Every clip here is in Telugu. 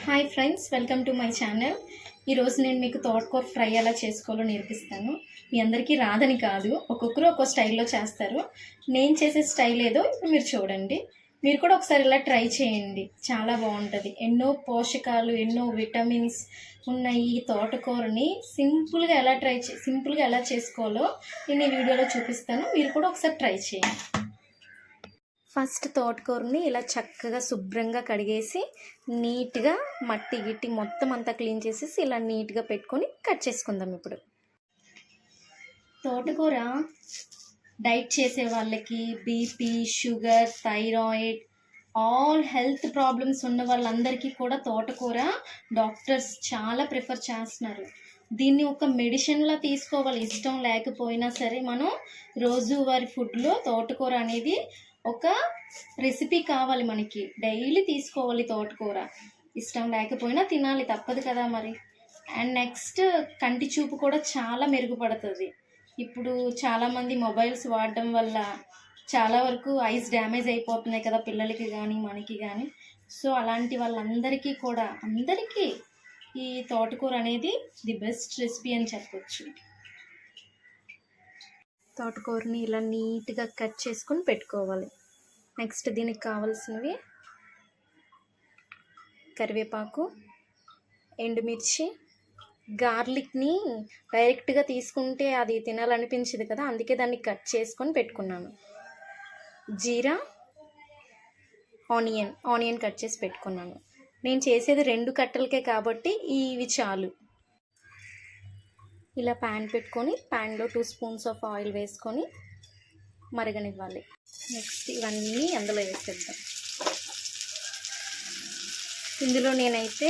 Hi friends, welcome to my channel. ఈరోజు నేను మీకు తోటకూర ఫ్రై ఎలా చేసుకోవాలో నేర్పిస్తాను. మీ అందరికీ రాదని కాదు, ఒక్కొక్కరు ఒక్కో స్టైల్లో చేస్తారు. నేను చేసే స్టైల్ ఏదో ఇప్పుడు మీరు చూడండి. మీరు కూడా ఒకసారి ఇలా ట్రై చేయండి, చాలా బాగుంటుంది. ఎన్నో పోషకాలు, ఎన్నో విటమిన్స్ ఉన్న ఈ తోటకూరని సింపుల్గా ఎలా చేసుకోవాలో నేను ఈ వీడియోలో చూపిస్తాను. మీరు కూడా ఒకసారి ట్రై చేయండి. ఫస్ట్ తోటకూరని ఇలా చక్కగా శుభ్రంగా కడిగేసి నీట్గా మట్టి గిట్టి మొత్తం అంతా క్లీన్ చేసేసి ఇలా నీట్గా పెట్టుకొని కట్ చేసుకుందాం. ఇప్పుడు తోటకూర డైట్ చేసే వాళ్ళకి, BP, sugar, thyroid, all health problems ఉన్న వాళ్ళందరికీ కూడా తోటకూర డాక్టర్స్ చాలా ప్రిఫర్ చేస్తున్నారు. దీన్ని ఒక మెడిసిన్లా తీసుకోవాలి. ఇష్టం లేకపోయినా సరే మనం రోజువారీ ఫుడ్లో తోటకూర అనేది ఒక రెసిపీ కావాలి, మనకి డైలీ తీసుకోవాలి. తోటకూర ఇష్టం లేకపోయినా తినాలి, తప్పదు కదా మరి. అండ్ నెక్స్ట్, కంటి చూపు కూడా చాలా మెరుగుపడుతుంది. ఇప్పుడు చాలామంది మొబైల్స్ వాడడం వల్ల చాలా వరకు ఐస్ డ్యామేజ్ అయిపోతున్నాయి కదా, పిల్లలకి కానీ మనకి కానీ. సో అలాంటి వాళ్ళందరికీ కూడా ఈ తోటకూర అనేది ది బెస్ట్ రెసిపీ అని చెప్పొచ్చు. తోటకూరని ఇలా నీట్గా కట్ చేసుకొని పెట్టుకోవాలి. నెక్స్ట్ దీనికి కావాల్సినవి కరివేపాకు, ఎండుమిర్చి, గార్లిక్ని డైరెక్ట్గా తీసుకుంటే అది తినాలనిపించదు కదా, అందుకే దాన్ని కట్ చేసుకొని పెట్టుకున్నాను. జీరా, ఆనియన్ కట్ చేసి పెట్టుకున్నాను. నేను చేసేది 2 కట్టలకే కాబట్టి ఇవి చాలు. ఇలా ప్యాన్ పెట్టుకొని ప్యాన్లో 2 స్పూన్స్ ఆఫ్ ఆయిల్ వేసుకొని మరగనివ్వాలి. నెక్స్ట్ ఇవన్నీ అందులో వేసేద్దాం. ఇందులో నేనైతే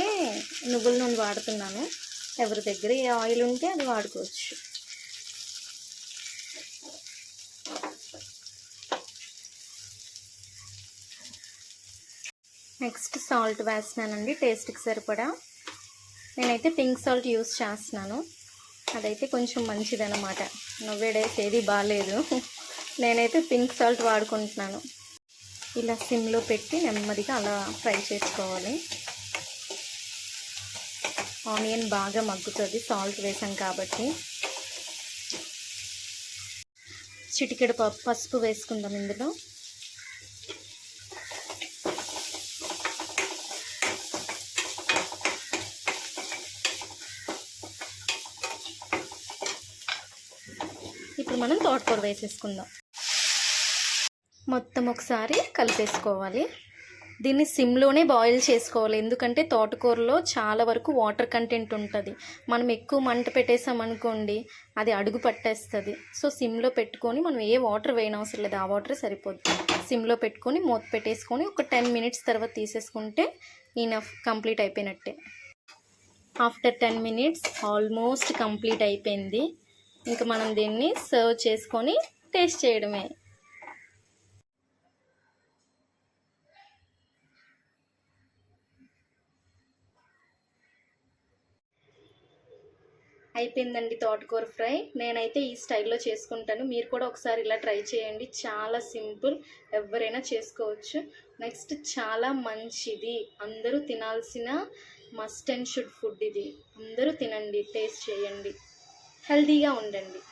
నువ్వుల నూనె వాడుతున్నాను. ఎవరి దగ్గర ఏ ఆయిల్ ఉంటే అది వాడుకోవచ్చు. నెక్స్ట్ సాల్ట్ వేస్తున్నానండి, టేస్ట్కి సరిపడా. నేనైతే పింక్ సాల్ట్ యూస్ చేస్తున్నాను, అదైతే కొంచెం మంచిదన్నమాట. నవ్వేడేసి ఏది బాగాలేదు, నేనైతే పింక్ సాల్ట్ వాడుకుంటున్నాను. ఇలా సిమ్లో పెట్టి నెమ్మదిగా అలా ఫ్రై చేసుకోవాలి. ఆనియన్ బాగా మగ్గుతుంది సాల్ట్ వేసాం కాబట్టి. చిటికెడు పసుపు వేసుకుందాం ఇందులో. ఇప్పుడు మనం తోటకూర వేసేసుకుందాం. మొత్తం ఒకసారి కలిపేసుకోవాలి. దీన్ని సిమ్లోనే బాయిల్ చేసుకోవాలి, ఎందుకంటే తోటకూరలో చాలా వరకు వాటర్ కంటెంట్ ఉంటుంది. మనం ఎక్కువ మంట పెట్టేసామనుకోండి, అది అడుగు పట్టేస్తుంది. సో సిమ్లో పెట్టుకొని మనం ఏ వాటర్ వేయనవసరం లేదు, ఆ వాటరే సరిపోద్ది. సిమ్లో పెట్టుకొని మూత పెట్టేసుకొని ఒక 10 మినిట్స్ తర్వాత తీసేసుకుంటే ఇనఫ్, కంప్లీట్ అయిపోయినట్టే. ఆఫ్టర్ 10 మినిట్స్ ఆల్మోస్ట్ కంప్లీట్ అయిపోయింది. ఇంకా మనం దీన్ని సర్వ్ చేసుకొని టేస్ట్ చేయడమే. అయిపోయిందండి తోటకూర ఫ్రై. నేనైతే ఈ స్టైల్లో చేసుకుంటాను, మీరు కూడా ఒకసారి ఇలా ట్రై చేయండి. చాలా సింపుల్, ఎవరైనా చేసుకోవచ్చు. నెక్స్ట్, చాలా మంచిది, అందరూ తినాల్సిన మస్ట్ అండ్ షుడ్ ఫుడ్ ఇది. అందరూ తినండి, టేస్ట్ చేయండి, హెల్తీగా ఉండండి.